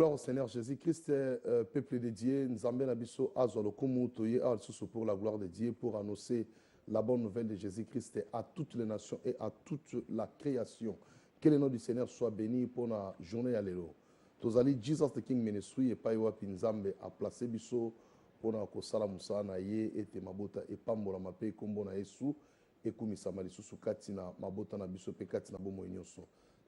Gloire au Seigneur Jésus-Christ, peuple de Dieu, nous avons abisso azolokumu toye pour la gloire de Dieu, pour annoncer la bonne nouvelle de Jésus-Christ à toutes les nations et à toute la création. Que le nom du Seigneur soit béni pour la journée à l'élo. Tozali Jesus the King Ministry et Paiwa Pinzambe a placé biso pour la kosala musana ye et mabota et pambola mape kombo na Yesu et kumisama lisusu katina mabota na biso pe katina bomo nyonso.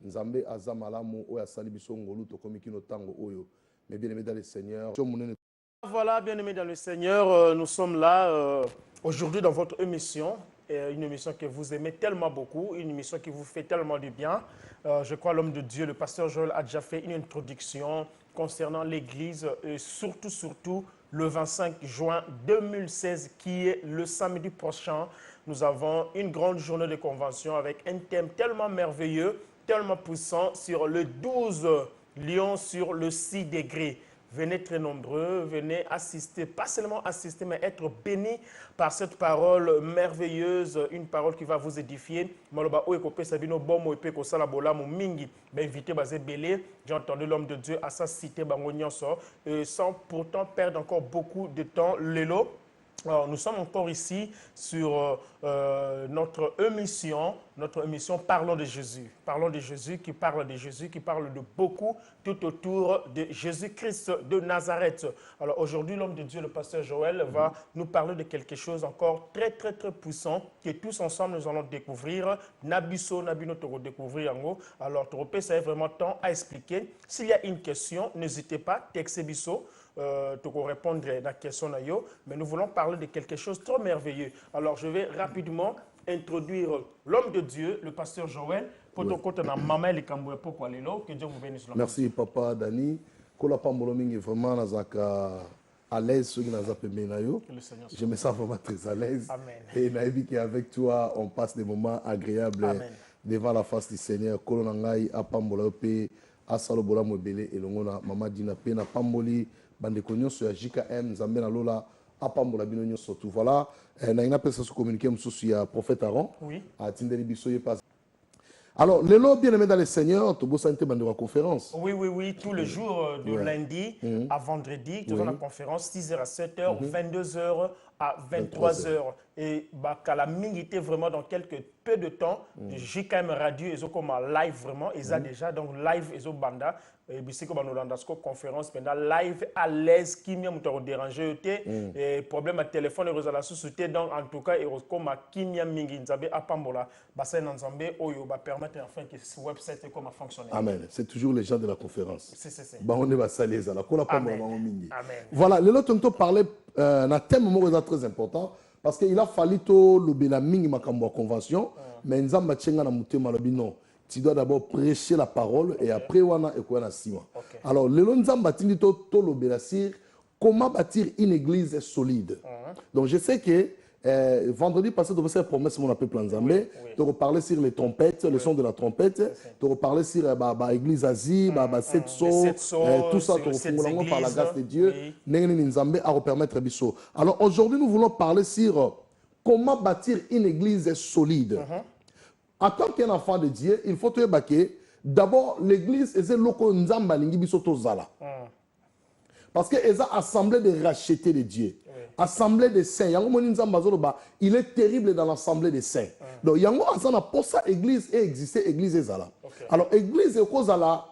Nzambe azamalamu oya sali biso ngolu to komikino tango oyo. Mais bien aimé dans le Seigneur. Voilà, bien aimé dans le Seigneur, nous sommes là aujourd'hui dans votre émission. Une émission que vous aimez tellement beaucoup, une émission qui vous fait tellement du bien. Je crois l'homme de Dieu, le pasteur Joël a déjà fait une introduction concernant l'Église et surtout le 25 juin 2016 qui est le samedi prochain. Nous avons une grande journée de convention avec un thème tellement merveilleux, tellement puissant sur le 12 lions sur le 6 degrés. Venez très nombreux, venez assister, pas seulement assister, mais être bénis par cette parole merveilleuse, une parole qui va vous édifier. J'ai entendu l'homme de Dieu à sa cité, sans pourtant perdre encore beaucoup de temps. Lélo. Alors, nous sommes encore ici sur notre émission Parlons de Jésus. Parlons de Jésus, qui parle de beaucoup tout autour de Jésus-Christ de Nazareth. Alors aujourd'hui, l'homme de Dieu, le pasteur Joël, va nous parler de quelque chose encore très puissant que tous ensemble nous allons découvrir. Nabiso, Nabino, te redécouvrir en haut. Alors, Toropé, ça est vraiment temps à expliquer. S'il y a une question, n'hésitez pas, textez Bisso. Pour répondre à la question, mais nous voulons parler de quelque chose de trop merveilleux. Alors, je vais rapidement introduire l'homme de Dieu, le pasteur Joël, pour que Dieu vous bénisse. Merci, Papa Dani. Est vraiment à l'aise. Je me sens vraiment très à l'aise. Amen. Et Naïbi, qu'avec toi, on passe des moments agréables. Amen. Devant la face du Seigneur. Kolonangai, Apambolope, Asalobola Mobele, et Longona, Mama Dina Pena, Pamboli. Bande konyo sur JKM Zambena Lola apambola binonyo surtout voilà na ina pesa se communiquer mususu ya prophète Aaron oui a tindeli biso ye pas. Alors les lots bien aimés dans le Seigneur to bossa inte bande wa conférence oui tous les jours de lundi à vendredi nous avons la conférence 6h à 7h 22h à 23h et la minute vraiment dans quelques peu de temps JKM radio et comme live vraiment ils a déjà donc live et banda et bisiko banolandasko conférence pendant live à l'aise qui m'a dérangé et problème à téléphone et la société donc en tout cas et comme kimia mingi nzabe apambola basa nzambe oyo ba permettre enfin que ce website comment fonctionner. Amen. C'est toujours les gens de la conférence. C'est. Ba on est ba saleza la kola pambola ba mingi. Amen. Voilà, le lot on parler un thème très important parce qu'il a fallu to lobela mingi makambo convention mais nzamba tchenga na mutema lobi non. Tu dois d'abord prêcher la parole et après wana ekwana sima. Alors le nzamba tindi to lobela sir comment bâtir une église solide. Donc je sais que vendredi passé, tu as fait la promesse mon appel plan Zambé. Tu as reparlé sur les trompettes, le son de la trompette. Tu as reparlé sur l'église Asie, sept sauts, tout ça, tu as reparlé par la grâce de Dieu. Nzambé a repermettre Bisso. Alors aujourd'hui, nous voulons parler sur comment bâtir une église solide. En tant qu'un enfant de Dieu, il faut te baquer. D'abord, l'église est loko Nzamba lingi Bisso tozala. Parce que ils ont assemblé de racheter de Dieu. Assemblée des saints. Il est terrible dans l'assemblée des saints. Donc, yango asana pour ça église et exister église ezala. Alors église est cause à la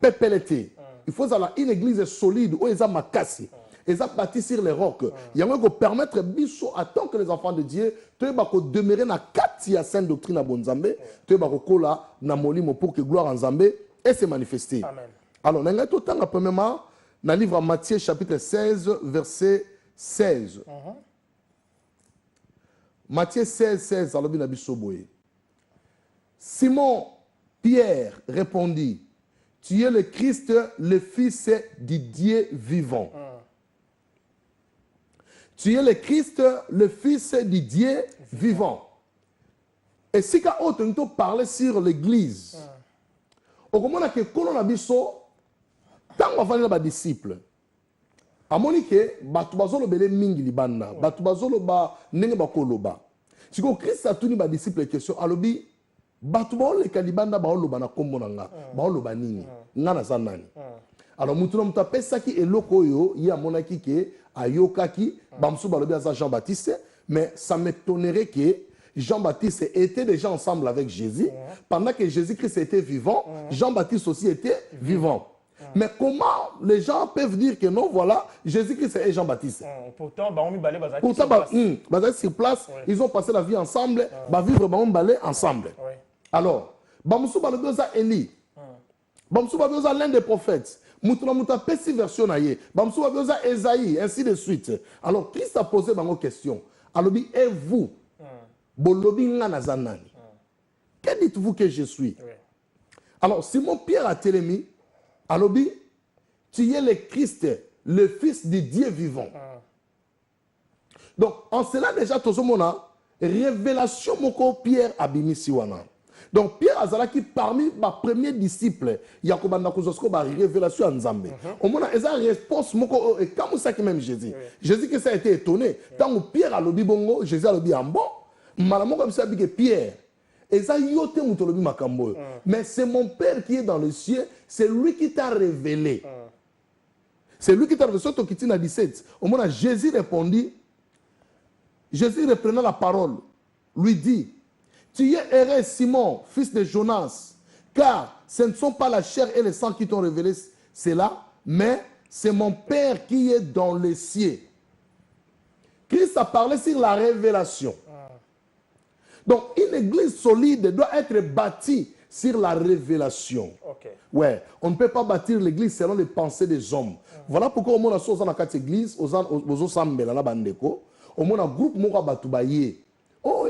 pépélité. Il faut une église solide où ils ont makasi. Ils ont bâti sur les rocs. Yango ko permettre biso à tant que les enfants de Dieu te bako demeurer na kati ya sainte doctrine à Bonzambe, te bako kola na molimo pour que gloire en Zambé et se manifester. Amen. Alors, on a tout le temps premièrement dans le livre de Matthieu chapitre 16 verset 16. Matthieu 16, alors bien Simon Pierre répondit, tu es le Christ, le Fils du Dieu vivant. Tu es le Christ, le Fils du Dieu vivant. Et si on parle sur l'église, au moment où on a biso, tant qu'on va les disciples, à Monique, batu bazolo bele mingi libanda, batu bazolo ba nenge bakoloba. Si ko Christ a tuni ba disciple question, alobi batu ba le kalibanda ba oloba na kombo nanga, ba oloba nini, nga na zanani. Alors mutu na mutu apesaki eloko oyo ye amonaki ke ayokaki bamsu balobi aza Jean-Baptiste, mais ça m'étonnerait que Jean-Baptiste était déjà ensemble avec Jésus. Pendant que Jésus-Christ était vivant, Jean-Baptiste aussi était vivant. Mais comment les gens peuvent dire que non, voilà, Jésus-Christ et Jean-Baptiste? Pourtant, sur place, ils ont passé la vie ensemble, vivre ensemble. Alors, Bamsou Balodoza Eli, Bamsou Balodoza l'un des prophètes, Moutuna Mouta Pessi version Naye, Bamsou Balodoza Esaïe, ainsi de suite. Alors, Christ a posé une question. Alors, et vous, Bolobi Nganazanani, que dites-vous que je suis? Alors, Simon Pierre a télémi, Alobi, tu es le Christ, le Fils du Dieu vivant. Donc, en cela déjà, tout le monde a révélation moko Pierre Abimisiwana. Donc, Pierre Azalaki, parmi mes premiers disciples, il y a une révélation en Nzambe. On a une réponse moko, et comme ça que même Jésus. Jésus qui s'est été étonné. Tant que Pierre a lobi bongo, Jésus a lobi en bon. Malamon comme ça, que Pierre. Mais c'est mon Père qui est dans le ciel, c'est lui qui t'a révélé. C'est lui qui t'a révélé. Surtout qui a 17. Au moment où Jésus répondit, Jésus reprenant la parole, lui dit, tu es heureux Simon, fils de Jonas, car ce ne sont pas la chair et le sang qui t'ont révélé cela, mais c'est mon Père qui est dans le ciel. Christ a parlé sur la révélation. Donc, une église solide doit être bâtie sur la révélation. Ouais, on ne peut pas bâtir l'église selon les pensées des hommes. Voilà pourquoi au monde a dans la quatre églises, aux Osambela, la bandeko, au monde a groupe moko batubaye. Oh,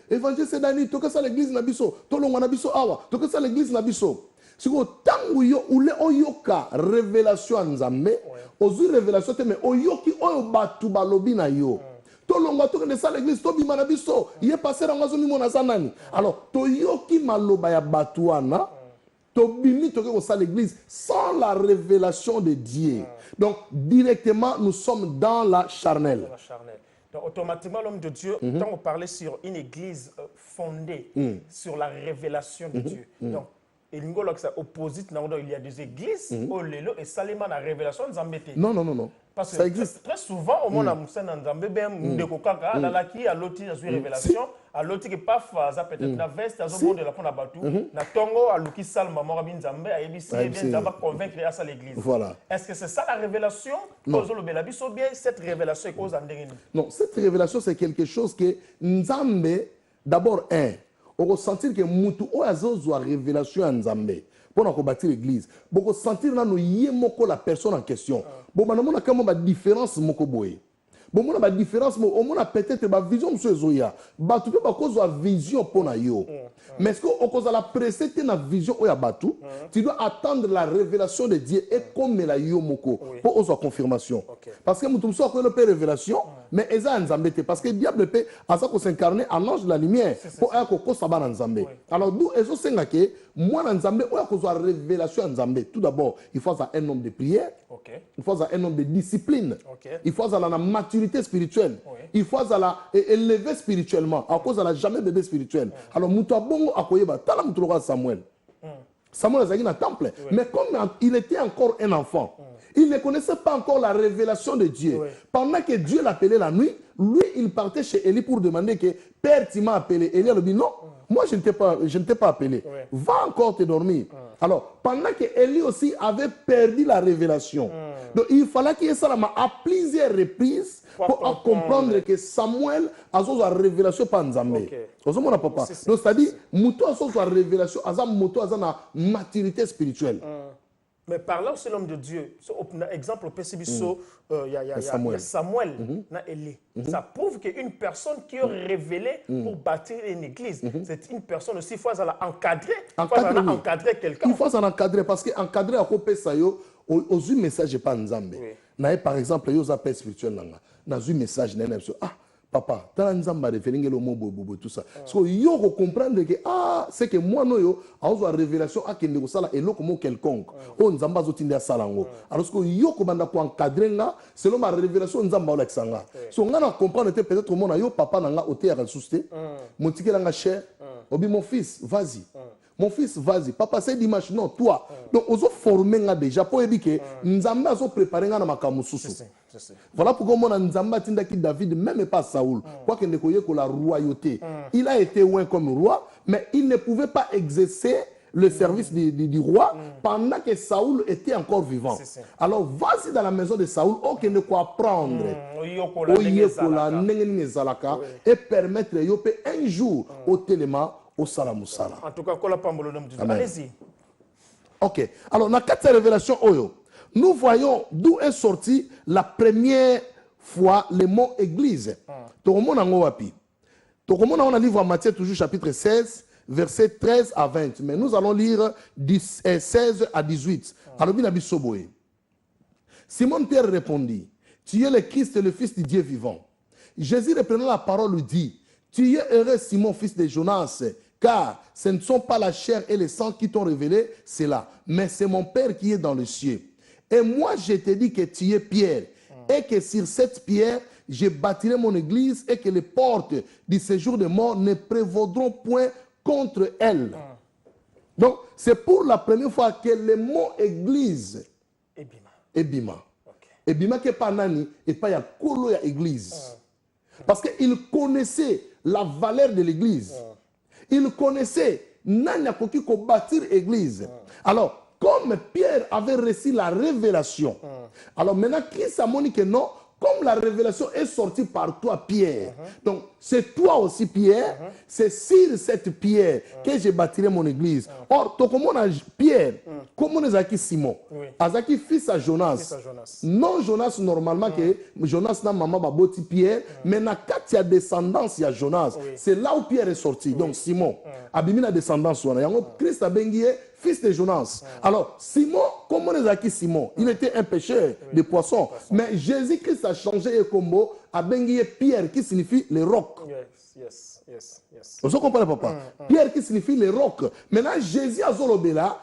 évangile c'est Dani, to que ça l'église nabiso, to longa nabiso awa, to que ça l'église nabiso. Si vous tangu yo ule oyoka révélation nzambe, ozu révélation te mais oyoki oyo batubalobi na yo. Tolonga to que ça l'église to bimana biso, il est passé dans ngazo mimona sanani. Alors, to yoki maloba ya batuana, to bimi to que ça l'église sans la révélation de Dieu. Donc directement nous sommes dans la charnelle. Donc, automatiquement, l'homme de Dieu, quand on parlait sur une église fondée sur la révélation de Dieu, donc, il y a des églises où et Salima la révélation non, non, non, non. Parce que ça existe. Très souvent, au monde a qui a l'autre révélation, à l'autre qui pas peut-être la veste, à de la pona batou, na tongo à l'ouki salma morabin zambe, à ebisi, bien va convaincre à l'église. Voilà. Est-ce que c'est ça la révélation? Non. Ou bien cette révélation est cause en non, cette révélation c'est quelque chose que Nzambe, d'abord on va sentir que mutu oyazo a révélation à Nzambe pour bâtir l'église. On sentir na no yemoko la personne en question. Bon, on a quand même une différence moko boye. Bon, on a une différence, on a peut-être une vision monsieur Zoya. Batu pe bakozo a vision pour na yo. Mais est-ce que on a la précédente na vision oya batu, tu dois attendre la révélation de Dieu et comme la yo moko pour ozo confirmation. Parce que mutu so ko le révélation, mais eza nzambe te parce que diable peut asa ko s'incarner en ange de la lumière pour eko ko sabana nzambe. Alors d'où ezo senga ke moi nzambe oya ko zo révélation nzambe. Tout d'abord, il faut avoir un homme de prière. Il faut avoir un homme de discipline. Il faut avoir la maturité spirituelle. Il faut avoir élevé spirituellement. À cause de la jamais bébé spirituel. Alors, Mouta Bongo Akoyeba, Tala Moutoura Samuel. Samuel a dans le temple. Mais comme il était encore un enfant, il ne connaissait pas encore la révélation de Dieu. Pendant que Dieu l'appelait la nuit, lui, il partait chez Élie pour demander que Père, tu m'as appelé. Élie lui dit non. Moi, je ne t'ai pas appelé. Va encore te dormir. Alors, pendant que Élie aussi avait perdu la révélation, donc il fallait qu'il y ait ça à plusieurs reprises pour comprendre que Samuel a la révélation par Nzambe. Donc, c'est-à-dire, Mouto a la révélation, Mouto a la maturité spirituelle. Mais parlant aussi l'homme de Dieu, exemple au PCBSO, il y a Samuel, na Élie. Ça prouve qu'une personne qui est révélée pour bâtir une église, c'est une personne aussi, il faut encadrer quelqu'un. Il faut encadrer parce qu'encadrer à côté ça aux message pas Nzambe. Par exemple, il y a un spirituel dans un message ah papa, tu as Nzamba référé au mot bobo tout ça. Parce que yo comprendre que c'est que moi no yo a une révélation à kende ko sala eloko mo quelconque. O Nzamba zotinda salango. Alors que yo ko banda ko encadrer nga selon ma révélation Nzamba o lexanga. So nga na comprendre peut-être mon yo papa na nga oté à souster. Mon ticket nga cher. Obi mon fils, vas-y. Mon fils, vas-y. Papa, c'est dimanche. Non, toi. Donc, on a formé déjà. Pour dire que nous avons préparé un makamususu. Voilà pourquoi on a Nzamba Tindaki David, même pas Saoul. Quoi qu'il ne connaisse que la royauté. Il a été loin comme roi, mais il ne pouvait pas exercer le service du roi pendant que Saoul était encore vivant. Alors, vas-y dans la maison de Saoul, on ne quoi apprendre. Et permettre un jour au téléma au Salamusala. En tout cas, allez-y. Ok. Alors, dans cette révélation, nous voyons d'où est sorti la première fois le mot église. Tout le monde en wapi. Tout le monde en livre en Matthieu, toujours chapitre 16, versets 13 à 20. Mais nous allons lire 16 à 18. Alors, Simon-Pierre répondit, tu es le Christ, le Fils du Dieu vivant. Jésus reprenant la parole lui dit, tu es heureux Simon, fils de Jonas, car ce ne sont pas la chair et le sang qui t'ont révélé cela, mais c'est mon Père qui est dans le ciel. Et moi, je te dis que tu es Pierre, et que sur cette pierre, je bâtirai mon église, et que les portes du séjour de mort ne prévaudront point contre elle. Donc, c'est pour la première fois que le mot église, Ebima. Ebima qui est pas nani, et pas ya kolo ya église. Parce qu'il connaissait la valeur de l'église. Il connaissait nani akoki ko bâtir église. Alors, comme Pierre avait reçu la révélation, alors maintenant, Christ a montré que non, comme la révélation est sortie par toi, Pierre, donc c'est toi aussi, Pierre, c'est sur cette pierre que j'ai bâtirai mon église. Or, tout comme on a Pierre, comme on a Zaki Simon, Azaki fils à Jonas. Non, Jonas, normalement, que Jonas n'a maman baboti Pierre, mais na quand il y a descendance, il y a Jonas. C'est là où Pierre est sorti. Donc, Simon, Abimi la descendance, Christ a bengué, fils de Jonas. Alors, Simon, comment on a Simon? Il était un pêcheur de poissons. Mais Jésus-Christ a changé le combo à bengué Pierre, qui signifie le roc. Vous comprenez, papa? Pierre qui signifie le roc. Maintenant, Jésus a Zolobela.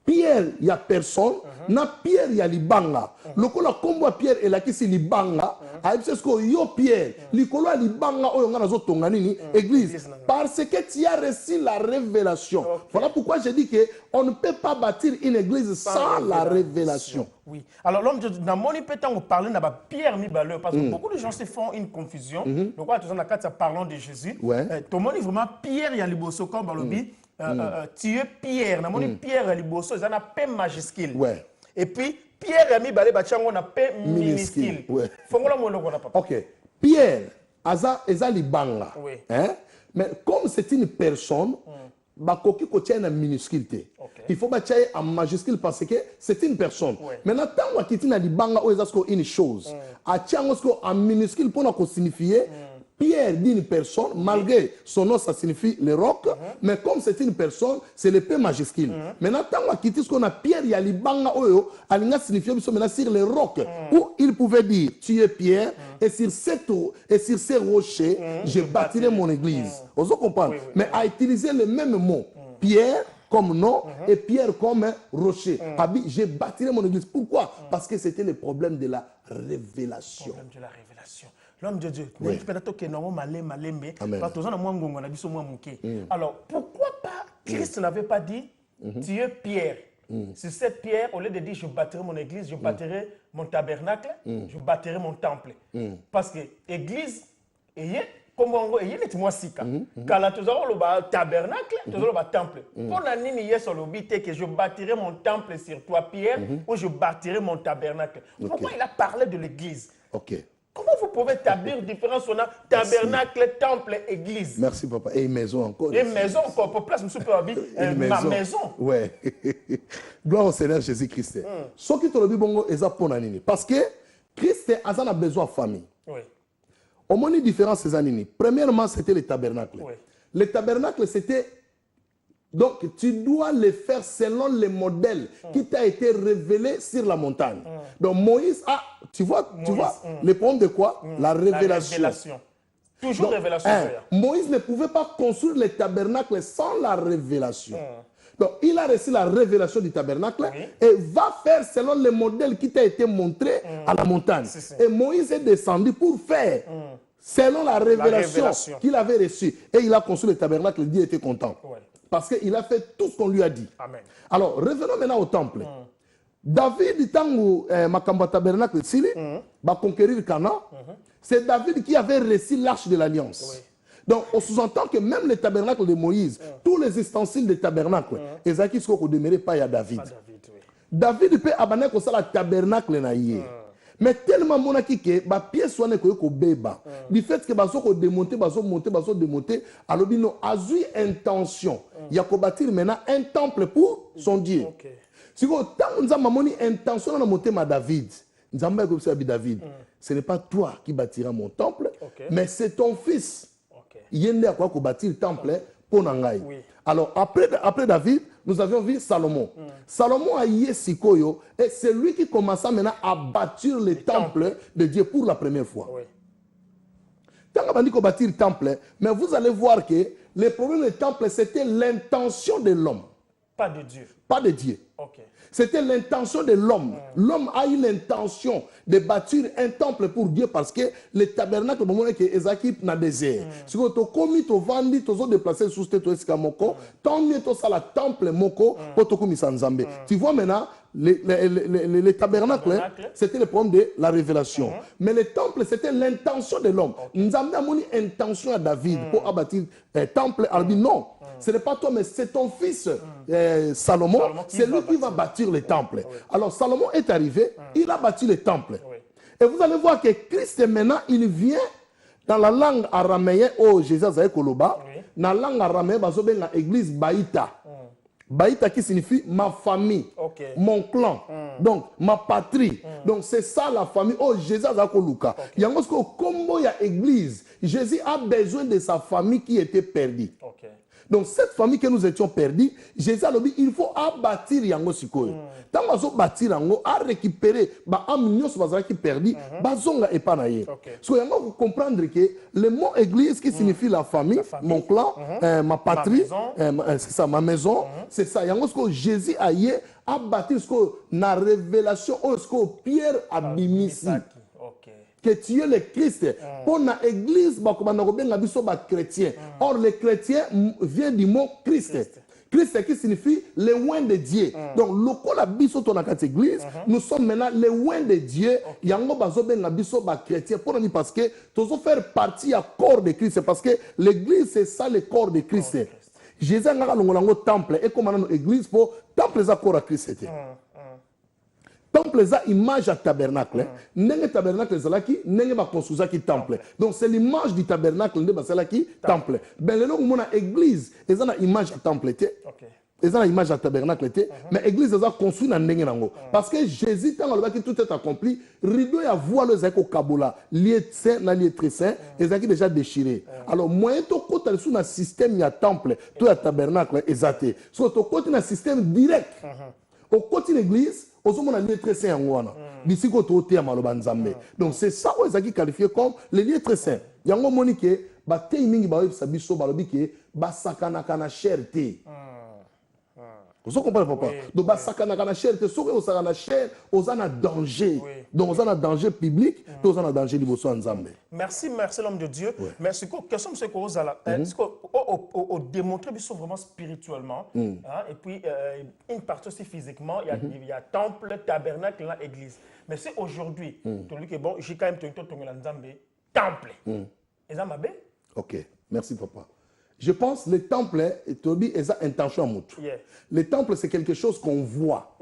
Pierre, il n'y a personne. Na Pierre, il y a Libanga. Le kola combo Pierre et la qui c'est Libanga. Aïbsesko yo Pierre. Le kola Libanga o yonga nazo tonganini église. Parce que tu as reçu la révélation. Voilà pourquoi je dis que on ne peut pas bâtir une église sans la révélation. Oui. Alors l'homme de Namoni peut on parler de Pierre Mibale parce que beaucoup de gens se font une confusion. Donc quand on a quatre parlant de Jésus. Tout le monde vraiment Pierre il y a liboso comme balobi. Tu es Pierre. Namoni Pierre liboso ils en a P majuscule. Et puis Pierre Mibale bachango on a P minuscule. Fongola monoko na papa. OK. Pierre eza libanga. Hein? Mais comme c'est une personne bakoki ko tient en minuscule. Il faut bâtir en majuscule parce que c'est une personne. Maintenant, tant que tu as libanga ou ezasko une chose, a tiangosko en minuscule pour nous signifier Pierre d'une personne, malgré son nom, ça signifie le roc, mais comme c'est une personne, c'est le P majuscule. Maintenant, tant que tu as Pierre, il y a libanga oyo, alinga signifie maintenant sur le roc, où il pouvait dire, tu es Pierre, et sur ces rochers, je bâtirai mon église. Vous comprenez? Mais à utiliser le même mot, Pierre, comme nom et Pierre comme rocher. J'ai bâti mon église. Pourquoi? Parce que c'était le problème de la révélation. L'homme de Dieu. Alors, pourquoi pas Christ n'avait pas dit tu es Pierre? Sur cette pierre, au lieu de dire je bâtirai mon église, je bâtirai mon tabernacle, je bâtirai mon temple. Parce que l'église est comme on dit, il moi sika. Quand tu as le tabernacle, tu as le temple. Pour la nini yes que je bâtirai mon temple sur toi Pierre ou je bâtirai mon tabernacle. Pourquoi il a parlé de l'église? Comment vous pouvez établir une différence entre tabernacle, temple, église? Merci papa. Et maison encore. Et maison encore. Pour place, monsieur Péabi, ma maison. Ouais. Gloire au Seigneur Jésus-Christ. Ce qui te le dit bongo est pour nani. Parce que Christ a besoin de famille. Oui. Au moins une différence c'est anini. Premièrement, c'était le tabernacle. Le tabernacle c'était donc tu dois le faire selon le modèle qui t'a été révélé sur la montagne. Donc Moïse a, tu vois, le problème de quoi? La révélation. Toujours donc, révélation. Moïse ne pouvait pas construire le tabernacle sans la révélation. Donc il a reçu la révélation du tabernacle et va faire selon le modèle qui t'a été montré à la montagne. Et Moïse est descendu pour faire selon la révélation qu'il avait reçue. Et il a construit le tabernacle, Dieu était content. Parce qu'il a fait tout ce qu'on lui a dit. Amen. Alors, revenons maintenant au temple. David, tango Makamba Tabernacle, va conquérir Cana. C'est David qui avait reçu l'arche de l'alliance. Oui. Donc, on sous-entend que même les tabernacles de Moïse, tous les ustensiles des tabernacles, Ezaki ne demeuraient pas à David. Pas David, oui. David peut abandonner comme ça le tabernacle na yé. Mais tellement monaki que ba pièce soit ko beba. Du fait que baso ko démonter, baso monter, baso démonter, alors bino azui intention. Il y a ko bâtir maintenant un temple pour son Dieu. Okay. Si vous avez moni intention de monter ma David, David, ce n'est pas toi qui bâtiras mon temple, mais c'est ton fils. Il y a quoi qu'on bâtir le temple pour Nangaï. Oui. Alors après David, nous avions vu Salomon. Salomon a yé Sikoyo et c'est lui qui commença maintenant à bâtir le temple de Dieu pour la première fois. Oui. Tant qu'on dit qu'on bâtit le temple, mais vous allez voir que le problème du temple, c'était l'intention de l'homme. Pas de Dieu. Pas de Dieu. Okay. C'était l'intention de l'homme. L'homme a eu l'intention de bâtir un temple pour Dieu parce que le tabernacle, que Ezaki n'a désert. Si vous avez commis, tu vendu, tu as déplacé sous ce moko, tant mieux tu as le temple moko pour te commis sans Zambé. Tu vois maintenant, le tabernacle, c'était le problème de la révélation. Mais le temple, c'était l'intention de l'homme. Nzambé a mis intention à David pour abattre le temple. Il dit non. Ce n'est pas toi, mais c'est ton fils Salomon. C'est lui qui va bâtir le temple. Alors Salomon est arrivé, il a bâti le temple. Et vous allez voir que Christ maintenant, il vient dans la langue araméenne, oh Jésus a Koloba, dans la langue araméenne, il y a l'église Baïta. Baïta qui signifie ma famille, mon clan, donc ma patrie. Donc c'est ça la famille. Oh Jésus a Koluka. Il y a un combo, il y a église. Jésus a besoin de sa famille qui était perdue. Donc cette famille que nous étions perdus, Jésus a dit il faut abattre yango sikoyo. Tant qu'on bâtir yango, à récupérer, ba amnion soit qui perdu, bazonga et pas naïe. So yango vous comprendre que le mot église qui signifie la famille, mon clan, ma patrie, c'est ça ma maison, c'est ça yango ce que Jésus a yé a bâti ce que na révélation ce que Pierre a bimisi. Que tu es le Christ. Pour l'église, chrétien. Or, le chrétien vient du mot Christ. Christ qui signifie le loin de Dieu. Donc, le la biso ton église, nous sommes maintenant le loin de Dieu. Yango bazo ben la biso ba chrétien. Pour nous parce que tous faire partie à corps de Christ. Parce que l'église c'est ça le corps de Christ. Jésus a un temple et comme on a l'église pour temple ça corps à Christ. Temple c'est image à tabernacle. Nenge tabernacle zalaki, nenge ba construisaki temple. Donc c'est l'image du tabernacle nde basalaki temple. Ben le long mona église, ils ont une image à temple té. Ils ont une image à tabernacle té, mais église ils ont construit na ndenge nango. Parce que Jésus tant le qui tout est accompli, rideau ya voile zako kabola, lié saint na lié très saint, ils ont déjà déchiré. Alors moyen to kota sous na système ya temple, tout ya tabernacle ezaté. So to kota na système direct. Au côté de l'église, on a lié très saint. Donc c'est ça qui est qualifié comme le lieu très saint. Il y a un moment qui est vous comprenez, papa? Donc, sakana cherté, sakana cher, aux en danger. Donc, aux en danger public, aux en danger niveau Nzambe. Merci l'homme de Dieu. Mais ce que question c'est qu'on a démontré qu'ils sont vraiment spirituellement, et puis une partie aussi physiquement. Il y a temple, tabernacle, l'église. Mais c'est aujourd'hui, bon, j'ai quand même Nzambe, temple. Et ça m'a bien. Ok, merci papa. Je pense que le temple est intention. Le temple, c'est quelque chose qu'on voit.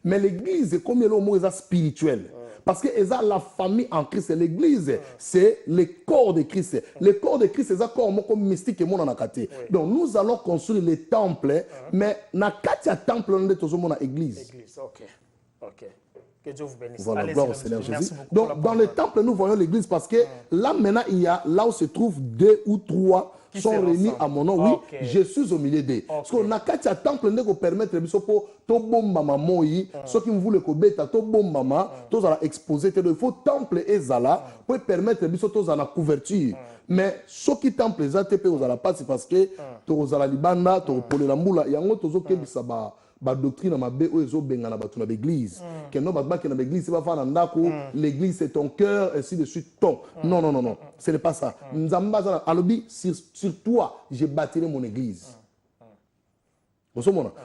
Mais l'église, c'est comme le mot spirituel. Parce que c'est la famille en Christ. L'église, c'est le corps de Christ. Le corps de Christ, c'est un corps comme mystique et mon anakate. Donc nous allons construire le temple, mais na katia temple, on est toujours mon église. Ok. Que Dieu vous bénisse. Voilà, gloire au Seigneur Jésus. Donc dans le temple, nous voyons l'église parce que là maintenant, il y a là où se trouvent 2 ou 3 qui sont réunis à mon nom. Oui, je suis au milieu d'eux. Parce que na katia temple ne peut permettre biso pour to bomba mamoyi, ceux qui voulaient que beta to bomba mama, tous à exposer. Il faut temple et zala pour permettre biso tous à la couverture. Mais ceux qui temple les ATP aux ala pas c'est parce que tous à la libanda, tous pour la moula, yango tous qui bisaba. La doctrine ma be ozo benga na batu na l'église que non ba na l'église c'est pas faire ndako l'église c'est ton cœur ainsi de suite ton non ce n'est pas ça nzamba za alobi sur toi je bâtirai mon église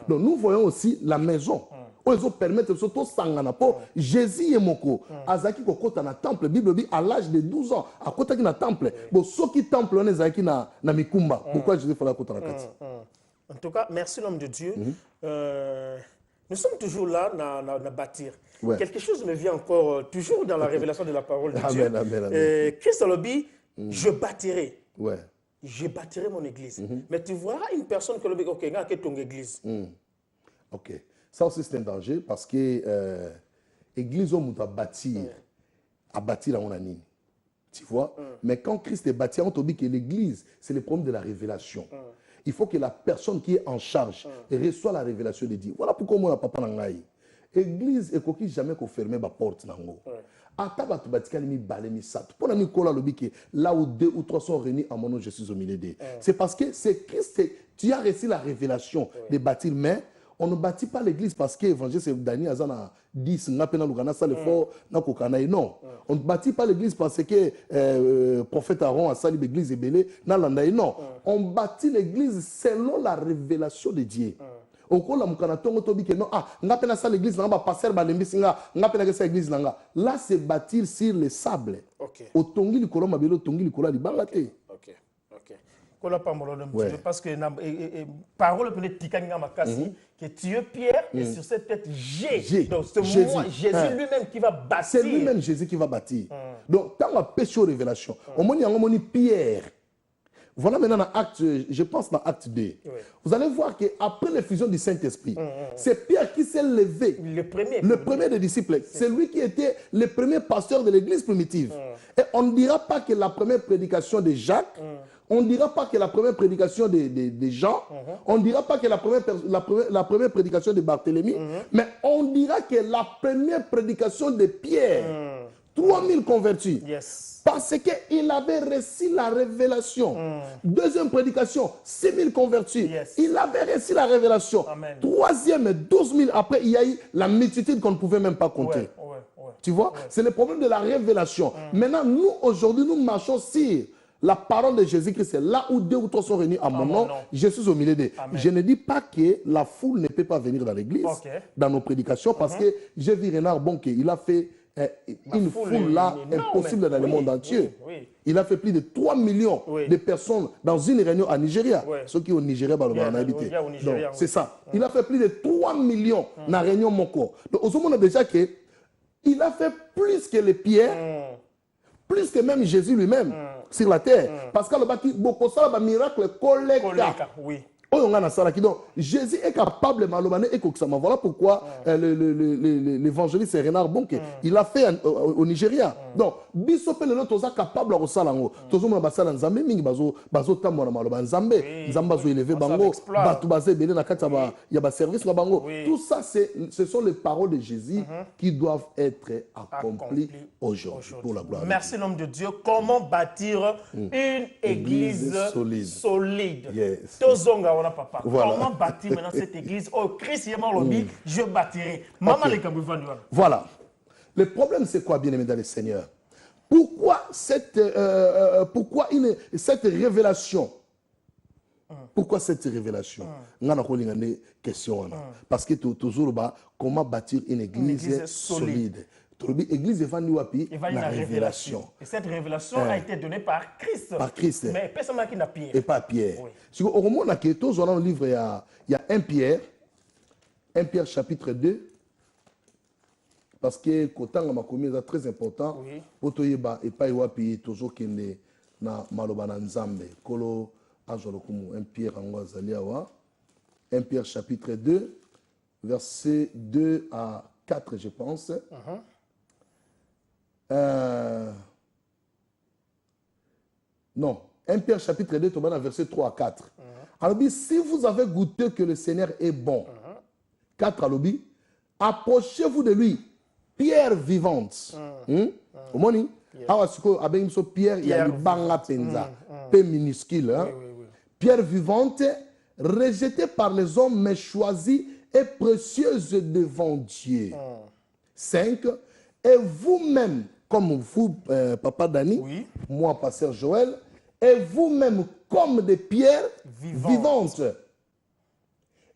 Donc nous voyons aussi la maison. Ils ont permis surtout sangana po Jésus et moko azaki kokota na temple Bible dit à l'âge de 12 ans à côté na temple bon ceux qui temple on ezaki na mikumba pourquoi Jésus fallait kota na kati. En tout cas merci l'homme de Dieu. Nous sommes toujours là na bâtir. Ouais. Quelque chose me vient encore toujours dans la révélation de la parole de Dieu. Amen. Christ Alobi, je bâtirai. Ouais. Je bâtirai mon église. Mais tu verras une personne qui dit OK, nga ke ton église. OK. Ça aussi, c'est un danger parce que l'église, on doit bâtir, à bâtir en année. Tu vois? Mais quand Christ est bâti, on te dit que l'église, c'est le problème de la révélation. Il faut que la personne qui est en charge reçoit la révélation de Dieu. Voilà pourquoi moi, papa n'angaï. L'église, il ne faut jamais fermer la porte. Là où 2 ou 3 sont réunis en mon nom, je suis au milieu d'eux. C'est parce que c'est Christ, tu as reçu la révélation de bâtir, mais on ne bâtit pas l'église parce que l'évangile c'est Daniel Azana 10 non. On ne bâtit pas l'église parce que prophète Aaron a sali l'église et belé non. On bâtit l'église selon la révélation de Dieu. Là c'est bâtir sur le sable. Parce que parole que tu es Pierre et sur cette tête G. Donc c'est moi, Jésus lui-même qui va bâtir. C'est lui-même Jésus qui va bâtir. Donc tant la péché aux révélations, on m'a Pierre. Voilà maintenant dans acte, je pense dans acte 2. Oui. Vous allez voir qu'après l'effusion du Saint-Esprit, c'est Pierre qui s'est levé. Le premier des disciples. C'est lui qui était le premier pasteur de l'église primitive. Et on ne dira pas que la première prédication de Jacques, on ne dira pas que la première prédication de Jean, on ne dira pas que la première prédication de Barthélemy, mais on dira que la première prédication de Pierre, 3000 convertis. Yes. Parce qu'il avait reçu la révélation. Deuxième prédication, 6000 convertis. Yes. Il avait reçu la révélation. Amen. Troisième, 12 000. Après, il y a eu la multitude qu'on ne pouvait même pas compter. Tu vois, c'est le problème de la révélation. Maintenant, nous, aujourd'hui, nous marchons sur la parole de Jésus-Christ. Là où 2 ou 3 sont réunis à mon nom, je suis au milieu d'eux. Je ne dis pas que la foule ne peut pas venir dans l'église, dans nos prédications, parce que j'ai vu Renard Bonke, il a fait une foule là impossible dans le monde entier. Il a fait plus de 3 millions de personnes dans une réunion à Nigeria. Ceux qui au Nigeria, on a habité. C'est ça. Il a fait plus de 3 millions dans la réunion Moko. Donc, on a déjà qu'il a fait plus que les pierres, plus que même Jésus lui-même sur la terre. Parce qu'il a fait beaucoup de miracles collecta. Donc, Jésus est capable de voilà pourquoi l'évangéliste Renard Bonke, il a fait au Nigeria. Donc, Bisopé le lot est capable de faire ça. Tout le monde Nzambe mingi bazo tambo na maloba Nzambe, Nzamba zo élevé bango, batu bazé belé na kati ya ba service na bango. Tout ça ce sont les paroles de Jésus qui doivent être accomplies aujourd'hui pour la gloire. Merci l'homme de Dieu. Comment bâtir une église solide? Yes. Papa. Voilà. Comment bâtir maintenant cette église? Oh, Christ est mort, je bâtirai. Maman les Kabouvan. Voilà. Le problème, c'est quoi, bien aimé dans le Seigneur? Pourquoi cette révélation? Pourquoi cette révélation? On a une question. Parce que toujours, comment bâtir une église solide? L'église est venue la révélation. Et cette révélation a été donnée par Christ. Par Christ. Mais personne qui n'a Pierre. Et pas Pierre. Si au moment où on a un livre, il y a 1 Pierre chapitre 2. Parce que quand on a commis c'est très important. Pour toi, et pas y toujours qu'il est na malobana nzambe. Kolo azolokumu 1 Pierre angwazaliawa. 1 Pierre chapitre 2, verset 2 à 4, je pense. Non, 1 Pierre chapitre 2, verset 3 à 4. Alors, si vous avez goûté que le Seigneur est bon, 4 alobi, approchez-vous de lui, pierre vivante. Au moni, pierre, il y a le banga penza, P minuscule. Pierre vivante, rejetée par les hommes, mais choisie et précieuse devant Dieu. 5. Et vous-même, comme vous, Papa Dani, moi, Pasteur Joël, et vous-même comme des pierres vivantes,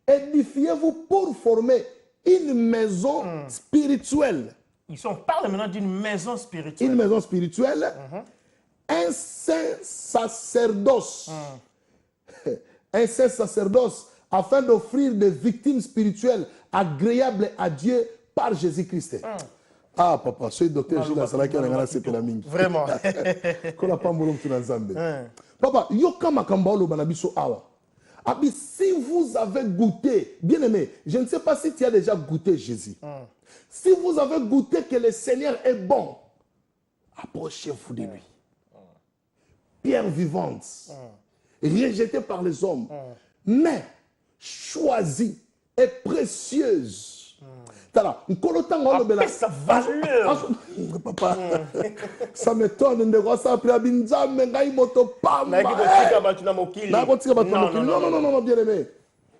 édifiez-vous pour former une maison spirituelle. On parle maintenant d'une maison spirituelle. Une maison spirituelle, un saint sacerdoce. Un saint sacerdoce afin d'offrir des victimes spirituelles agréables à Dieu par Jésus-Christ. Ah, papa, ce docteur Gilles Azalaki a c'est la mingi. Vraiment. Papa, yoka makamba lo banabiso awa. Abi, si vous avez goûté, bien aimé, je ne sais pas si tu as déjà goûté Jésus. Si vous avez goûté que le Seigneur est bon, approchez-vous de lui. Pierre vivante, rejetée par les hommes, mais choisie et précieuse. Papa, ça m'étonne de voir ça après Abinza, mais non, bien aimé.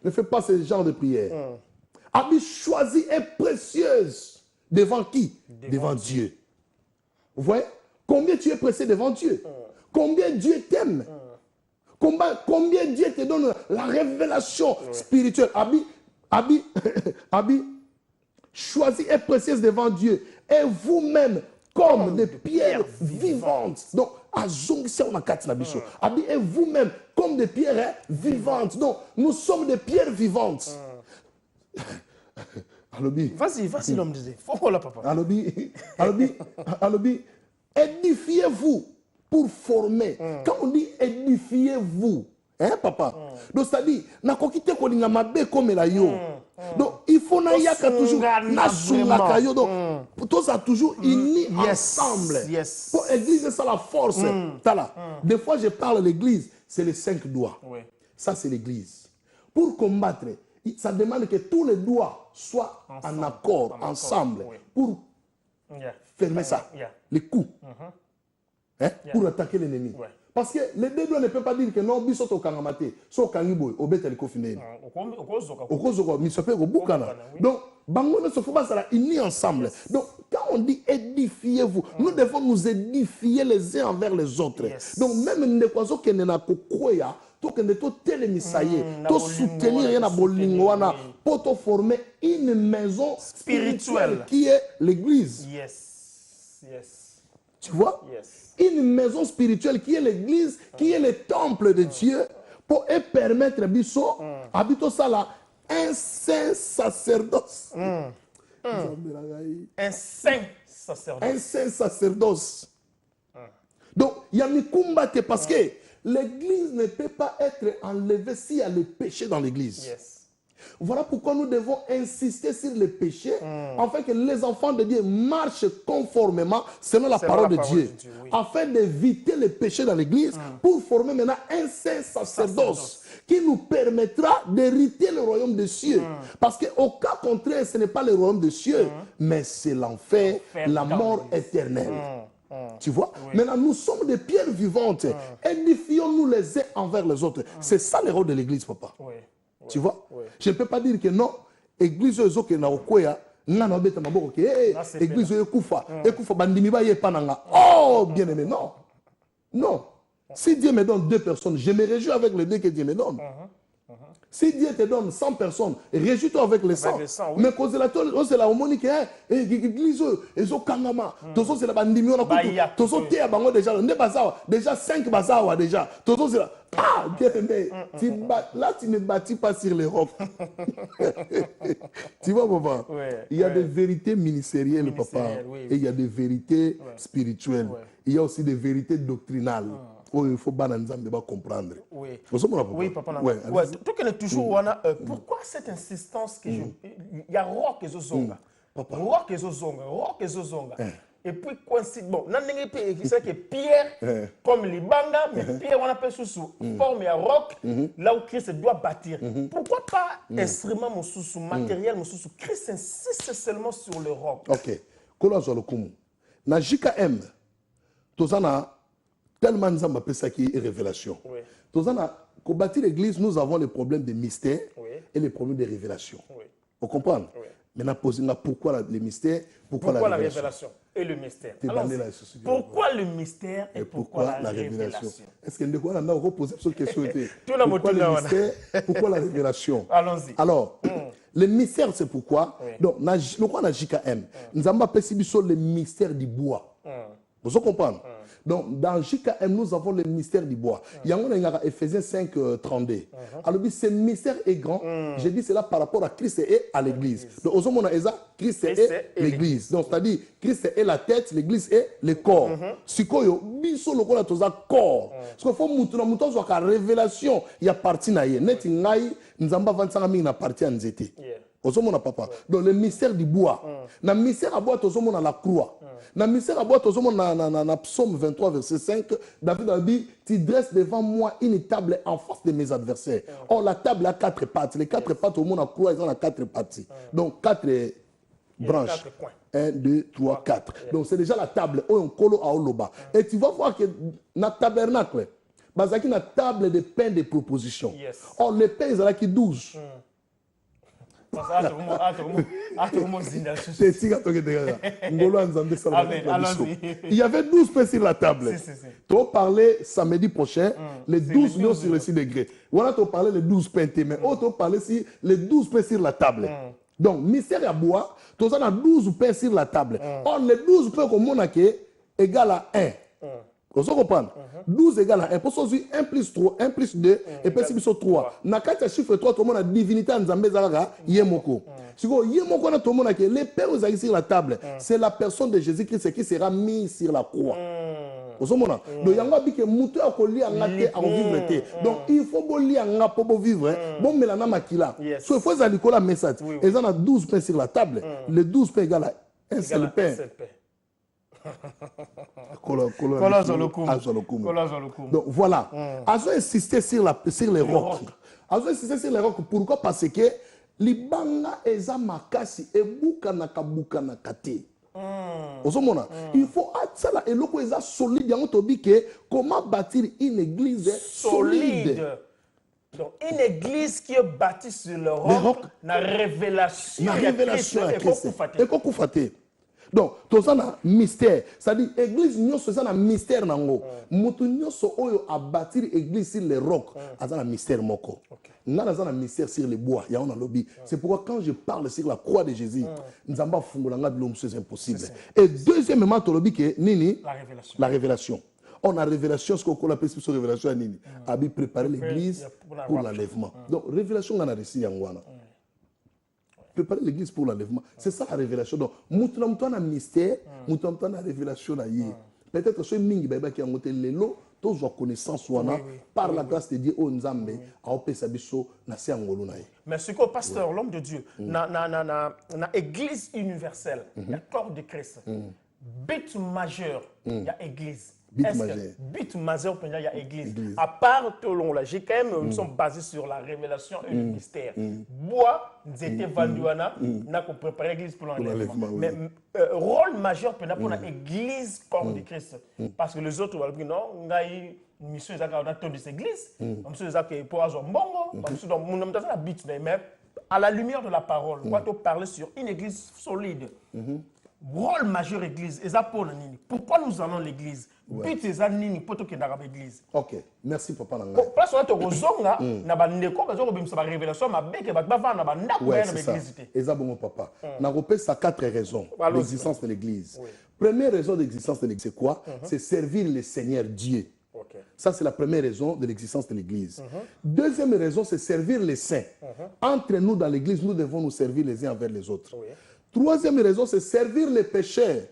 Ne fais pas ce genre de prière. Abi choisie et précieuse. Devant qui? Devant Dieu. Vous voyez? Combien tu es précieux devant Dieu? Combien Dieu t'aime? Combien Dieu te donne la révélation spirituelle? Abi, choisie et précieuse devant Dieu. Et vous-même, comme des pierres vivantes. Donc, et vous-même, comme des pierres vivantes. Donc, nous sommes des pierres vivantes. Vas-y, l'homme disait. Faut la papa. Alobi, édifiez-vous pour former. Quand on dit édifiez-vous, hein, papa? Donc, c'est-à-dire, donc, il faut toujours donc, tous a toujours unis ensemble. Pour l'église, c'est ça la force. Des fois, je parle de l'église, c'est les 5 doigts. Ça, c'est l'église. Pour combattre, ça demande que tous les doigts soient en accord, ensemble, pour fermer ça, les coups, pour attaquer l'ennemi. Parce que les deux doigts ne peuvent pas dire que non, biso to kangamate, so kangiboy, obeta liko finene. Donc, bango ne se faut pas ça unis ensemble. Donc, quand on dit édifiez-vous, nous devons nous édifier les uns envers les autres. Donc, même ne quoi que ne na kokoya, to que ne to telemisaye, to soutenir yana bolingoana, pour te former une maison spirituelle qui est l'église. Tu vois? Une maison spirituelle qui est l'église, qui est le temple de Dieu, pour permettre biso, habito ça là, un saint sacerdoce. Un saint sacerdoce. Un saint sacerdoce. Donc, il y a combattre parce que l'église ne peut pas être enlevée s'il y a le péché dans l'église. Voilà pourquoi nous devons insister sur le péché, afin que les enfants de Dieu marchent conformément selon la parole de Dieu, afin d'éviter le péché dans l'église, pour former maintenant un saint sacerdoce qui nous permettra d'hériter le royaume des cieux. Parce qu'au cas contraire, ce n'est pas le royaume des cieux, mais c'est l'enfer, la mort éternelle. Tu vois? Maintenant, nous sommes des pierres vivantes. Édifions-nous les uns envers les autres. C'est ça le rôle de l'église, papa. Tu vois? Je ne peux pas dire que non, l'église est ok na okoya, na na beta maboko ke église est kufa, bandimi ba ye pananga. Oh, bien aimé, non. Non. Si Dieu me donne 2 personnes, je me réjouis avec les 2 que Dieu me donne. Si Dieu te donne 100 personnes, réjouis-toi avec les 100. Mais quand c'est la homonique, l'église est au Kangama. Tout c'est la bandimi on a tout ça t'es à bango déjà 5 bazawa déjà. Tout c'est là. Ah, bien aimé. Là, tu ne bâtis pas sur les rocs. Tu vois, papa? Il y a des vérités ministérielles, papa. Et il y a des vérités spirituelles. Il y a aussi des vérités doctrinales. Il faut comprendre. Oui, papa. Toujours, pourquoi cette insistance que il y a rock et zozonga? Rock et zozonga. Et puis, coïncide, bon, c'est que Pierre, comme les Banga, mais Pierre, on appelle sous forme et rock, là où Christ doit bâtir. Pourquoi pas instrument, mon sous matériel, mon sous Christ insiste seulement sur le rock? Ok. Kola Zolokumu. Na JKM, Tozana, tellement nous avons appelé ça qui est révélation. Tozana, pour bâtir l'église, nous avons les problèmes de mystère et les problèmes de révélation. Vous comprenez? Maintenant, posez-moi pourquoi le mystère, pourquoi la révélation et le mystère. Allons-y. Pourquoi le mystère et pourquoi la révélation? Est-ce que nous avons posé cette question? Pourquoi le mystère, pourquoi la révélation? Allons-y. Alors, le mystère, c'est pourquoi. Donc, nous avons JKM. Nous avons le mystère du bois. Vous comprenez? Donc, dans JKM, nous avons le mystère du bois. Il y a Ephésiens 5, 32. Alors, ce mystère est grand. J'ai dit cela par rapport à Christ et à l'Église. Donc, au moment où Christ et l'Église. Donc, c'est-à-dire, Christ est la tête, l'Église est le corps. Si vous biso le corps, parce qu'il faut que la révélation, il y a partie naïe. Net naïe, nous avons 25 000 partie en zété. Papa. Donc le mystère du bois. Le mystère à bois, tout à la croix. Le mystère à bois, tout dans Psaume 23, verset 5, David a dit, tu dresses devant moi une table en face de mes adversaires. Or, la table a 4 pattes. Les 4 pattes, au monde à croix, ils ont 4 parties. Donc 4 branches. 1, 2, 3, 4. Donc c'est déjà la table. On colo à Oloba. Et tu vas voir que dans le tabernacle, il y a une table de pain de proposition. Or, les pains, ils ont 12. Il y avait 12 pains sur la table. Tu vas parler samedi prochain, les 12 millions sur le 6 degrés. Voilà, tu vas parler les 12 pains, mais tu vas parler les 12 pains sur la table. Donc, mystère à bois, tu as 12 pains sur la table. Or, les 12 pains comme on a égale à 1. Vous comprenez? 12 égale à 1. Pour ça, 1 plus 3, 1 plus 2, et puis c'est 3. Dans le chiffre 3, tout le monde a divinité en Zambé Zaraga, Yemoko. Si vous Yemoko, tout le monde a les pères sur la table. C'est la personne de Jésus-Christ qui sera mise sur la croix. Vous comprenez? Donc, il y a un que Moutou a collé en vivre. Donc, il faut lire en pour vivre. Bon, mais la namakila. So, il faut que la message. Ils ont 12 pains sur la table. Les 12 pains égale à un seul pain. Donc voilà. Ils ont insisté sur les rocs. Ils ont insisté sur les rocs. Pourquoi? Parce que Libanga eza makasi et bukanaka bukanakate. Il faut atteindre et l'eau est solide. Comment bâtir une église solide? Donc, une église qui est bâtie sur le roc, la révélation. La révélation à Christ. Et qu'on faté. Donc, tout ça a mystère. C'est-à-dire, l'église, nous sommes un mystère. Nous sommes à bâtir l'église sur les rocs. C'est un mystère. Nous avons un mystère sur les bois. C'est pourquoi, quand je parle sur la croix de Jésus, nous avons c'est impossible. Et deuxièmement, la révélation. On a révélation, ce qu'on appelle sur révélation, a préparé l'église pour l'enlèvement. Donc, révélation, on a réussi à préparer l'église pour l'enlèvement. C'est ça la révélation. Donc, nous avons un mystère, nous avons une révélation. Peut-être que ce mingi qui a monté les lots, tous ont connaissance par la grâce de Dieu, au Nzambe, à Opesabiso, na se angolo na. Mais ce que pasteur, l'homme de Dieu, na église universelle, il y a corps de Christ. But majeur, il y a église. But majeur, il y a église. À part selon la GKM, nous sommes basés sur la révélation et le mystère. Bois, nous étions vendus, nous avons préparé l'église pour l'enlèvement. Mais rôle majeur pour l'église corps de Christ. Parce que les autres vont dire non, mission est dans cette église. Mission est pour avoir un bon. Mais à la lumière de la parole, on va parler sur une église solide. Rôle majeur église, et ça pour nini. Pourquoi nous allons l'église? But c'est ça nini pour que dans l'église. OK, merci papa nanga. Parce que to kozonga na ba ndeko bazo ko bimisa ba révélation ma beke ba va na ba ndako na l'église. Et ça bon papa. Na repère ça 4 raisons d'existence de l'église. Première raison d'existence de l'église c'est quoi? C'est servir le Seigneur Dieu. Ça, c'est la première raison de l'existence de l'Église. Deuxième raison, c'est servir les saints. Entre nous, dans l'Église, nous devons nous servir les uns envers les autres. Troisième raison, c'est servir les pécheurs.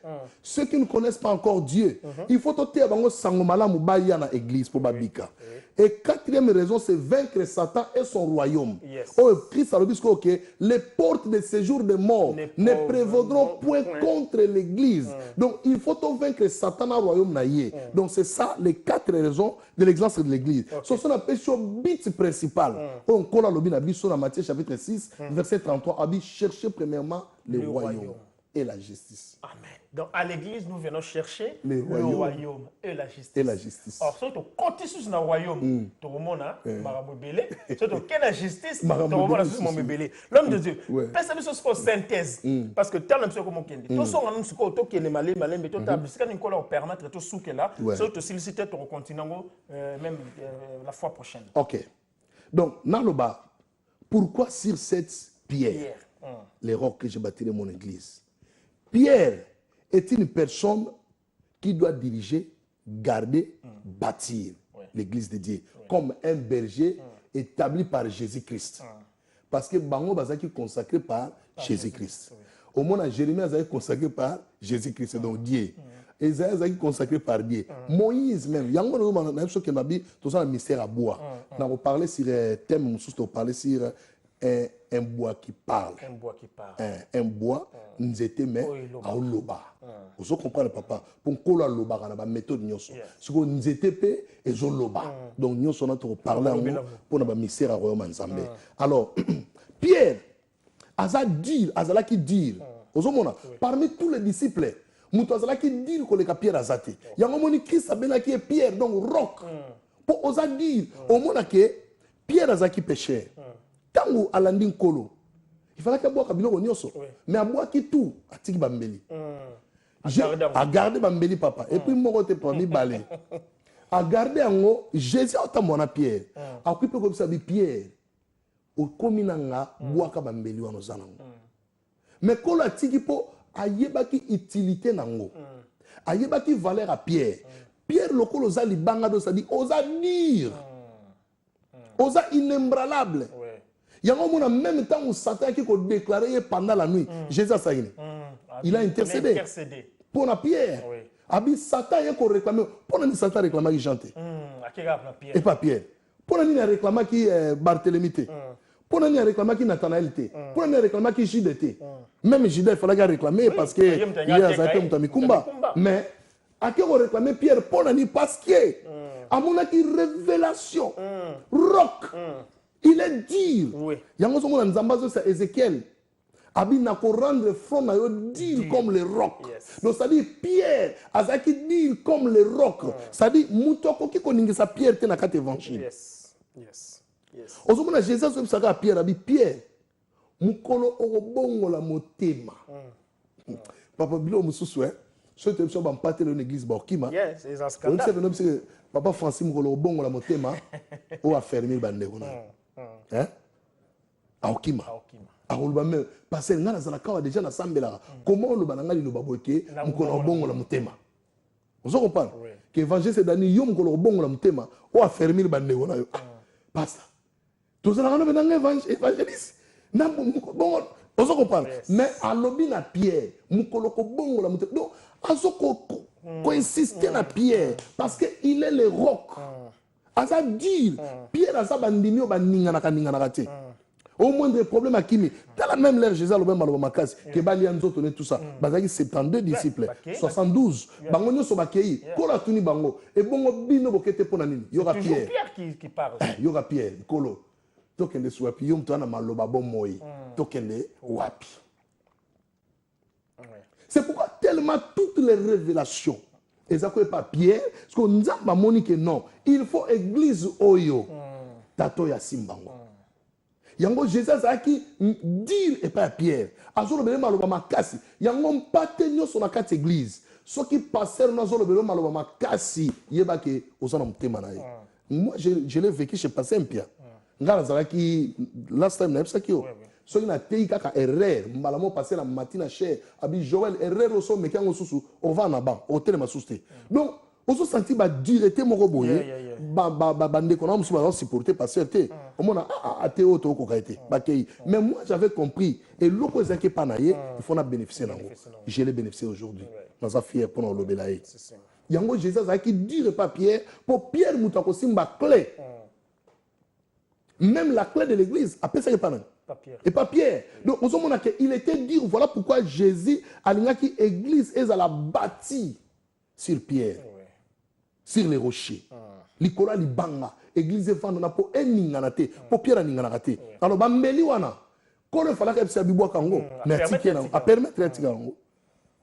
Ceux qui ne connaissent pas encore Dieu. Il faut tout bango sangomala mubaya na église pour babika. Et quatrième raison, c'est vaincre Satan et son royaume. Oh, Christ a dit que les portes de séjour de mort ne prévaudront point contre l'église. Donc, il faut tout vaincre Satan et le royaume naïe. Donc, c'est ça les 4 raisons de l'existence de l'église. Ce sont les but principal. On colle à l'objet dans Matthieu chapitre 6, verset 33. Abi chercher premièrement le royaume. et la justice. Amen. Donc, à l'église, nous venons chercher le royaume et la justice. Et la justice. Alors, si tu continues dans le royaume, tu remontes, marabobélé. Si tu as la justice, tu remontes sur mon bébé. L'homme de Dieu, personne ne se fait synthèse. Parce que tel homme se comme on dit. Tout ça, on se dit que les malais, mais tout ça, c'est quand on permettre tout ce là, c'est te solliciter ton continent, même la fois prochaine. Ok. Donc, Naloba, pourquoi sur cette pierre, les rocs que j'ai bâti mon église? Pierre est une personne qui doit diriger, garder, bâtir l'église de Dieu comme un berger établi par Jésus-Christ. Parce que Bango Bazaki est consacré par Jésus-Christ. Au moins, Jérémie est consacré par Jésus-Christ, donc Dieu. Esaïe est consacré par Dieu. Moïse même, il y a un mystère à bois. On a parlé sur un thème, on a parlé sur un bois qui parle. Un bois qui parle. Un bois, nous étions mais à loba. Vous comprenez, papa? Pour qu'on ait loba, on a une méthode. Si nous étions et nous loba. Donc nous sommes parler pour nous mystère à royaume ensemble. Alors, Pierre, Aza dire, Azala qui dire, parmi tous les disciples, Moutazala qui dit que les Pierre Azate. Il y a un moment Christ a qui est Pierre, donc roc. Pour oser dire, au moment que Pierre Azaki pécheur. Tango alandin kolo. Il fallait que boire kabilo onyoso. Mais à boire qui tout, à tiki bambeli. À garder bambeli papa. Et puis moi te promis balé. À garder ango Jésus a tamona Pierre. À qui peut comme ça Pierre. Au kominanga boire ka bambeli wano zanango. Mais kolo a tiki po ayebaki utilité nango. Ayebaki valeur à Pierre. Pierre lokolo za libanga do ça dit osa dire. Osa inébranlable. Il y a un moment, même temps où Satan qui a déclaré pendant la nuit, Jésus a saigné. Il a intercédé. Pour la pierre. Abi Satan a réclamé. Pour la Satan a réclamé qui chantait. Et pas Pierre. Pour la a réclamé qui Barthélemy. Pour la a réclamé qui Nathanaël. Pour la a réclamé qui Jidé. Même Jidé, il fallait réclamer parce que il y a Zate Mutamikumba. Mais à qui on réclamé Pierre pour la parce que à mon avis révélation rock. Il est dire. Il y a un moment où c'est Ézéchiel. Abi n'a qu'à rendre front à dire comme les rocs. Donc ça dit Pierre, Azaki dire comme les rocs. Ça dit Moutoko qui connaît sa Pierre te n'a qu'à évangile. Au moment où Jésus a dit Pierre, Abi Pierre, Moukolo orobongo la motema. Papa Bilo Moussousoué, je te dis que tu as l'église Borkima. C'est un scandale. Papa Francis Moukolo orobongo la motema, ou a fermé le bandego. Hein? Aokima. Aolba même parce que ngana zala kawa déjà na sambela. Comment le bananga li baboke mukolo bongo la mutema. Vous comprenez? Que évangile c'est dani yo mukolo bongo la mutema ou a fermer bandego na yo. Pasta. Tous la ngana benanga évangéliste. Na bongo. Vous comprenez? Mais à lobi na Pierre mukolo ko bongo la mutema. Donc azoko ko insister na Pierre parce que il est le roc. Asa dire Pierre asa bandimi o baningana kaningana kate. Au moins des problèmes à Kimi. Dans la même l'ère Jésus a le même malheur makas que Bali Anzo tenait tout ça. Bazaki 72 disciples, 72. Bango nyo so bakei. Kola tuni bango. Et bongo bino bokete pona nini. Yoga Pierre. Pierre qui parle. Yoga Pierre kolo. Tokende swapi yom to na maloba bon moi. Tokende wapi. C'est pourquoi tellement toutes les révélations et ça quoi pas Pierre, parce qu'on nous a moni que non, il faut église oyo. Tato ya simbango. Yango Jésus a qui dire et pas Pierre. Azolo bele maloba makasi. Yango mpate nyo so na kati église. Ce qui passer na zolo bele maloba makasi, yeba ke osana mutema na ye. Moi je l'ai vécu chez Pasteur Pierre. Ngala zala ki last time na epsa ki o. So qui na tei kaka erreur, malamo passer la matina cher, abi Joël erreur oso mekango susu, on va na ba, hôtel ma souste. Donc oso senti ba dureté moko boye, ba ndeko na musu ba supporter passer te. Au moins a te auto ko kaité, ba kei. Mais moi j'avais compris et loko ezaki pa na ye, il faut na bénéficier nango. Je l'ai bénéficié aujourd'hui. Dans a fier pour no lobelaye. Yango Jésus a qui dire pas Pierre, pour Pierre mutako simba clé. Même la clé de l'église, après ça, il n'y a pas et pas Pierre. Donc, il était dit, voilà pourquoi Jésus a dit que l'église est à la bâtie sur Pierre, sur les rochers. L'ikola li banga, l'église est vendue pour un ninganate, pour Pierre a ninganate. Alors, bambeli wana, quand il fallait que ça biboua kango, mais a permettre de tikango.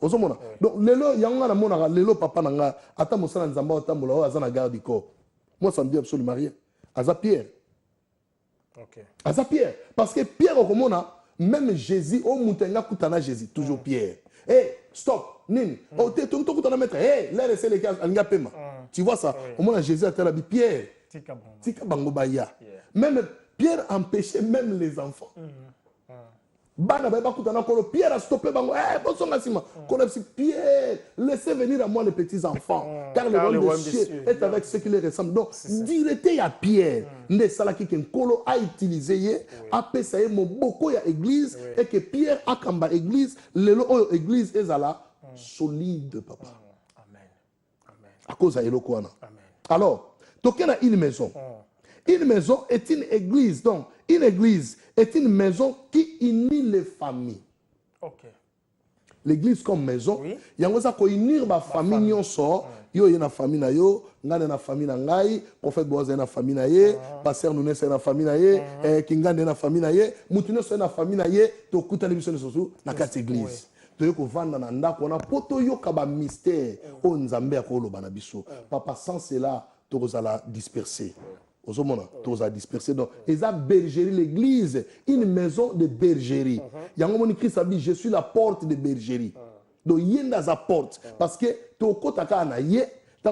ozomona donc lelo yango na mona lelo papa nanga ata mosala nzamba otambola o azana garde du corps moi ça me dit absolument rien aza Pierre OK aza Pierre parce que Pierre okomona même Jésus au mutenga kutana Jésus toujours Pierre stop nini tu kutana maître l'air c'est les gars alinga pema tu vois ça au moins Jésus a tela Pierre tika bango baya même Pierre empêchait même les enfants bana ba kutana kolo Pierre a stoppé bango bonsoir sima kolo Pierre laissez venir à moi les petits enfants car le royaume des cieux est avec ceux qui les ressemblent donc directé à Pierre ne salaki ken kolo a utilisé a pesa mo boko ya église et que Pierre a kamba église lelo oyo église ezala solide papa amen amen à cause de eloko wana alors tokena une maison est une église donc une église est une maison qui unit les familles. OK. L'église comme maison, il y a ça ko unir ma famille nyonso, yo na famille na yo, ngane na famille na ngai, prophète Boaz na famille na ye, pasteur Nunes na famille na ye, Kingande na famille na ye, mutune so na famille na ye, to kutana biso soso na kati église. To ko vanda na ndako na poto yo ka ba mystère o nzambe akoloba na biso. Papa sans cela to kozala disperser. Aux hommes, tous à disperser. Donc, ils ont bergerie, l'église, une maison de bergerie. Il y a un moment où Christ a dit, je suis la porte de bergerie. Donc, il y a une porte. Parce que, tu as tant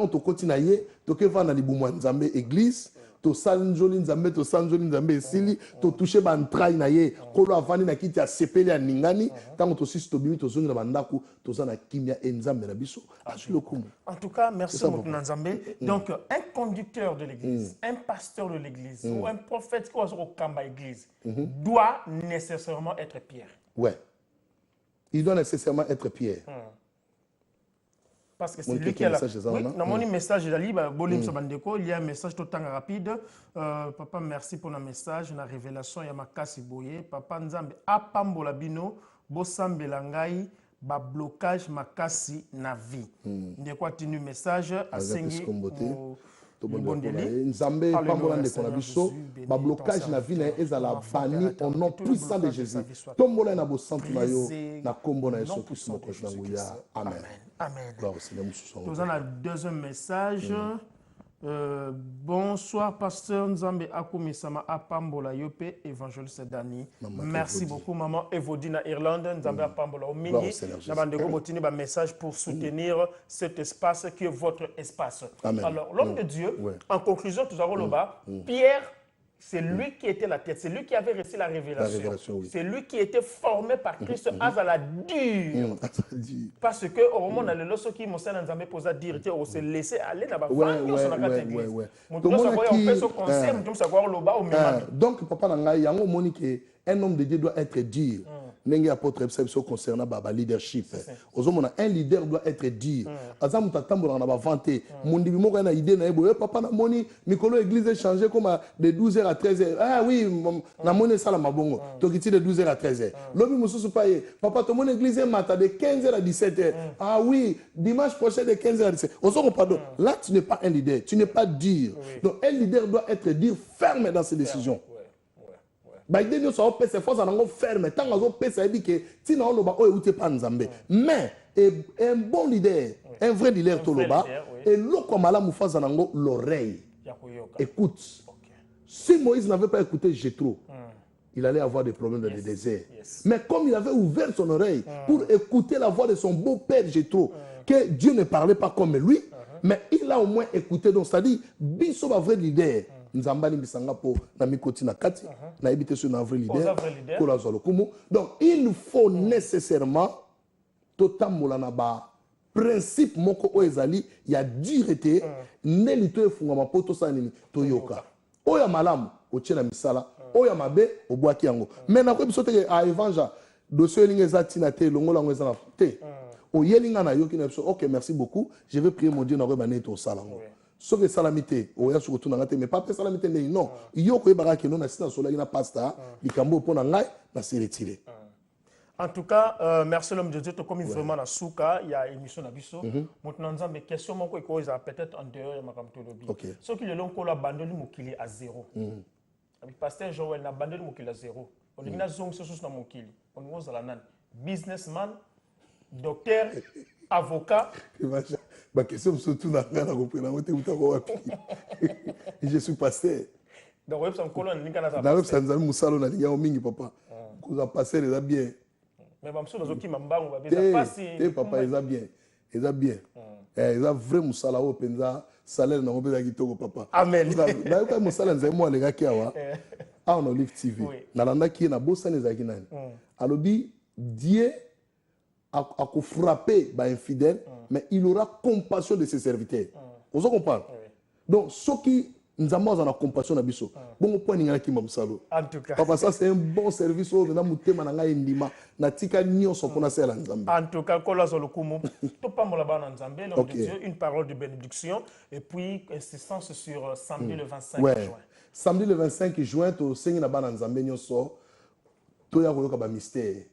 que tu continues, tu vas dans les église, to sanjoli nzambe to sanjoli nzambe esili to toucher ba ntrai na ye kolo avani na kiti ya sepeli ya ningani tango to sisi to bimi to zongi na bandaku to za na kimia nzambe na biso asuli okumu. En tout cas, merci beaucoup Nzambe. Donc un conducteur de l'église, un pasteur de l'église ou un prophète qui est au kamba église doit nécessairement être Pierre. Ouais. Il doit nécessairement être Pierre. Parce que c'est lui qui a la... Oui, dans mon message, il y a un message tout le temps rapide. Papa, merci pour le message. La révélation, il y a ma casse boye. Papa, Nzambe, apambola bino, bosambe langai, ba blocage ma casse na vie. De quoi tu nous message à Sengi Nzambe pambola ndeko na biso ba blocage na vie na ezala bani au nom puissant de Jésus. Tombola na bo centre na yo na kombo na Yesu Christ mo ko na nguya. Amen. Amen. Nous avons un deuxième message. Bonsoir, pasteur Nzambe Akumisama Apambola Yope, évangéliste Dani. Merci beaucoup, maman Evodina Irlande, Nzambe Apambola Omini. Nous un message pour soutenir cet espace qui est votre espace. Amen. Alors, l'homme de Dieu, en conclusion, tout à l'heure, Pierre, c'est lui qui était la tête, c'est lui qui avait reçu la révélation. C'est lui qui était formé par Christ à la dure. Parce que au moment où les gens qui m'ont posé à dire, on s'est laissé aller là-bas. Donc, papa Nangaï, un homme de Dieu doit être dur. Nengi apôtre exception concernant le leadership. Un leader doit être dur. Azam tatambola na ba vanté. Mundi bimoko na idée na ebo papa na moni mikolo église est changé comme de 12h à 13h. Ah oui, na moni sala mabongo. Tokiti de 12h à 13h. Lobi mususu paye. Papa to mon église mata de 15h à 17h. Ah oui, dimanche prochain de 15h à 17h. On pardon. Là tu n'es pas un leader, tu n'es pas dur. Donc un leader doit être dur, ferme dans ses décisions. Mais un bon leader, un vrai leader Toloba, et l'oreille. Écoute. Si Moïse n'avait pas écouté Jéthro, il allait avoir des problèmes dans le désert. Mais comme il avait ouvert son oreille pour écouter la voix de son beau-père Jéthro, que Dieu ne parlait pas comme lui, mais il a au moins écouté. Donc, c'est-à-dire, Bisso un vrai leader. Nzambani bisanga po na mikoti na kati na ebité sur un vrai leader kola zolo kumu. Donc il faut nécessairement totamola na ba principe moko oezali ya dureté neli to efunga mapoto sanini to yoka oya malamu otiena misala oya mabe obwaki yango mais na ko biso te a évangile dossier linga zatina te longola ngo ezana te o yelinga na yoki na biso. OK, merci beaucoup, je vais prier mon Dieu na ko bané to salango. Ce que salamité, mais pas salamité, non. Il y a que baraki non assistant sur la pasta, il cambo pour n'engager, na se retirer. En tout cas, merci l'homme de Dieu, comme vraiment la souka, il y a une émission d'abisso. Maintenant, nous avons des questions, mon quoi, peut-être en dehors de ma camtologie. Ce qui est long, qu'on a abandonné mon kili à zéro. Le pasteur Joël n'a abandonné mon kili à zéro. On est dans zone sur mon kili. On est dans la businessman, docteur, avocat. Ma question surtout dans la je suis pasteur. Donc, web son colonne, ni kana na web sanza musalo na linga mingi papa. Kuza passer les bien. Mais bamso dans qui mambango ba beza passer. Eh papa ils a bien. Ils a bien. Ils a vrai musala o penza salaire na ngobela kitoko papa. Amen. Na ka musala nzai mo alega kiawa. Ah on Olive TV. Na landa ki na bossa ne zaki nani. Alobi Dieu a frappé ba infidèle mais il aura compassion de ses serviteurs. Vous comprenez? Donc ceux qui nous avons la compassion na biso. Bon point ninga ki mamsalo. En tout cas. Papa ça c'est un bon service au na mutema na ngai ndima na tika nyonso pona sela nzambe. En tout cas kola zo lokumu to pambola bana nzambe l'homme de Dieu une parole de bénédiction et puis insistance sur samedi le 25 juin. Samedi le 25 juin to sengi na bana nzambe nyonso to ya koyoka ba mystère.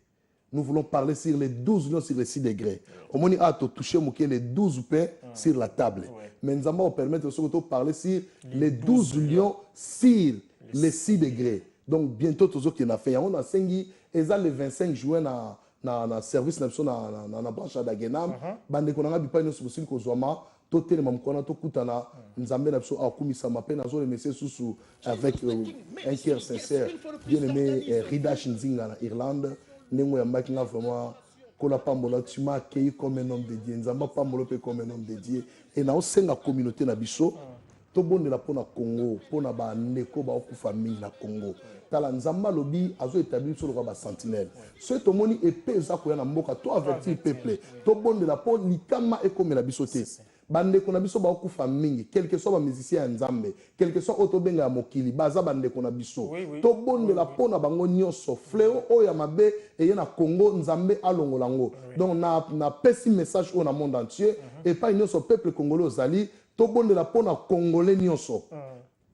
Nous voulons parler sur les 12 lions sur les 6 degrés. Au moins, à toucher les 12 pains sur la table. Mais nous allons permettre de parler sur les 12 lions sur les 6 degrés. Donc, bientôt, tout ce qui a fait. On a sengi, et ça, le 25 juin, na service na branche d'Agenam. Bande konanga bipa ino subusili kozwama. Toté le mamkona to kutana. Nzambe na biso akumisa mape na zo le messieurs sous avec un cœur sincère. Bien aimé Ridash Nzinga na Irlande. Nengo yambaki nga vraiment kola pambola tu m'as accueilli comme un homme de Dieu nzamba pambola pe comme un homme de Dieu et na osenga communauté na biso to bondela pona Congo pona ba ndeko ba okufa mingi na Congo tala nzamba lobi azo établir sur ba sentinelle ce to moni epé za ko ya na mboka to avertir peuple to bondela po likama e comme la biso te bandeko na biso ba okufa mingi quel que soit ba musicien ya nzambe quel que soit otobenga ya mokili baza bandeko na biso to bondela pona bango nyonso fléau oya mabe eye na Congo nzambe alongolango donc na pesi message au na monde entier et pas nyonso peuple congolais ozali to bondela pona congolais nyonso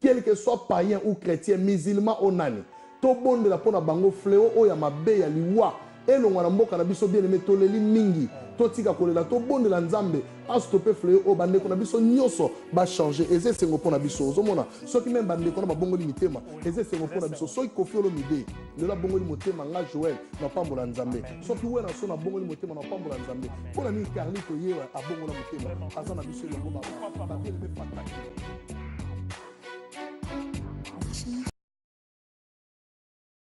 quel que soit païen ou chrétien musulman onani to bondela pona bango fléau oya mabe ya liwa elongo na mboka na biso bien aimé toleli mingi totika kolela to bondela nzambe astope fléau o bandeko na biso nyonso ba changer eze sengo pona biso ozomona soki même bandeko na babongoli mitema eze sengo pona biso soki kofi olo mide lela bongoli motema nga Joël na pambola nzambe soki wena so na bongoli motema na pambola nzambe pona ni Carlito yewa abongola motema aza na biso longo ba bien aimé pataki